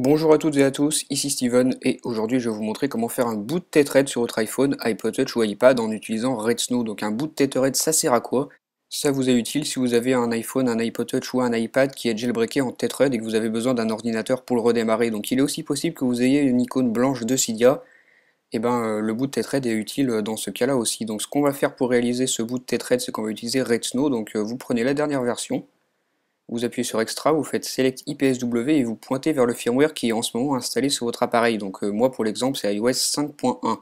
Bonjour à toutes et à tous, ici Steven et aujourd'hui je vais vous montrer comment faire un boot Tethread sur votre iPhone, iPod Touch ou iPad en utilisant Redsn. Donc un boot Tethread, ça sert à quoi? Ça vous est utile si vous avez un iPhone, un iPod Touch ou un iPad qui est jailbreaké en Tethread et que vous avez besoin d'un ordinateur pour le redémarrer. Donc il est aussi possible que vous ayez une icône blanche de Cydia, et le boot Tethread est utile dans ce cas-là aussi. Donc ce qu'on va faire pour réaliser ce boot Tethread, c'est qu'on va utiliser Redsn. Donc vous prenez la dernière version. Vous appuyez sur Extra, vous faites Select IPSW et vous pointez vers le firmware qui est en ce moment installé sur votre appareil. Donc moi pour l'exemple c'est iOS 5.1.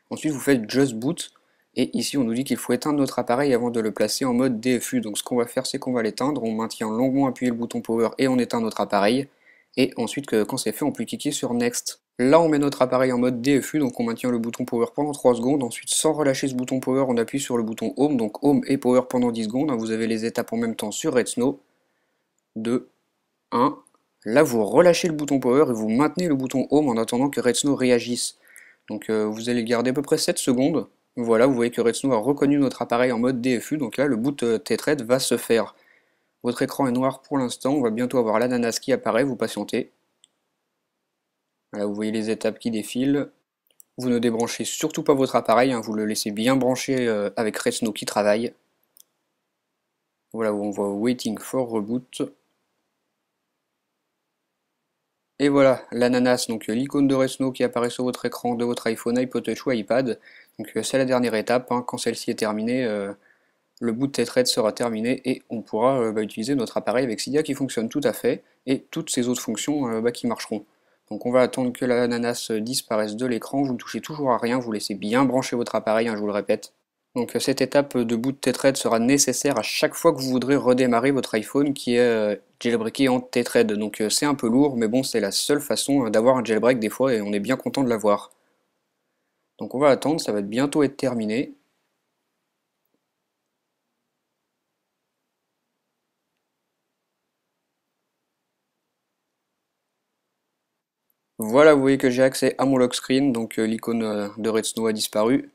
Ensuite vous faites Just Boot et ici on nous dit qu'il faut éteindre notre appareil avant de le placer en mode DFU. Donc ce qu'on va faire c'est qu'on va l'éteindre, on maintient longuement appuyé le bouton Power et on éteint notre appareil. Et ensuite quand c'est fait on peut cliquer sur Next. Là on met notre appareil en mode DFU, donc on maintient le bouton Power pendant 3 secondes. Ensuite sans relâcher ce bouton Power on appuie sur le bouton Home, donc Home et Power pendant 10 secondes. Vous avez les étapes en même temps sur Redsn. 2, 1. Là, vous relâchez le bouton Power et vous maintenez le bouton Home en attendant que Redsn réagisse. Donc vous allez garder à peu près 7 secondes. Voilà, vous voyez que Redsn a reconnu notre appareil en mode DFU, donc là, le boot Tethread va se faire. Votre écran est noir pour l'instant, on va bientôt avoir l'ananas qui apparaît, vous patientez. Voilà, vous voyez les étapes qui défilent. Vous ne débranchez surtout pas votre appareil, hein, vous le laissez bien branché avec Redsn qui travaille. Voilà où on voit Waiting for Reboot. Et voilà, l'ananas, donc l'icône de Redsn qui apparaît sur votre écran de votre iPhone, iPod Touch ou iPad. Donc c'est la dernière étape, hein. Quand celle-ci est terminée, le boot Tethread sera terminé et on pourra utiliser notre appareil avec Cydia qui fonctionne tout à fait et toutes ces autres fonctions qui marcheront. Donc on va attendre que l'ananas disparaisse de l'écran, vous ne touchez toujours à rien, vous laissez bien brancher votre appareil, hein, je vous le répète. Donc cette étape de boot Tethread sera nécessaire à chaque fois que vous voudrez redémarrer votre iPhone qui est jailbreaké en Tethread. Donc c'est un peu lourd, mais bon, c'est la seule façon d'avoir un jailbreak des fois et on est bien content de l'avoir. Donc on va attendre, ça va bientôt être terminé. Voilà, vous voyez que j'ai accès à mon lock screen, donc l'icône de Redsn a disparu.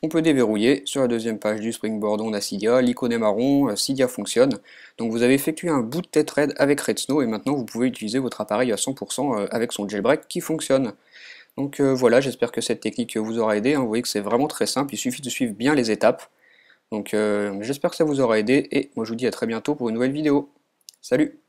On peut déverrouiller. Sur la deuxième page du Springboard, on a Cydia, l'icône est marron, Cydia fonctionne. Donc vous avez effectué un boot Tethread avec Redsn et maintenant vous pouvez utiliser votre appareil à 100% avec son jailbreak qui fonctionne. Donc voilà, j'espère que cette technique vous aura aidé, hein. Vous voyez que c'est vraiment très simple, il suffit de suivre bien les étapes. Donc j'espère que ça vous aura aidé et moi je vous dis à très bientôt pour une nouvelle vidéo. Salut!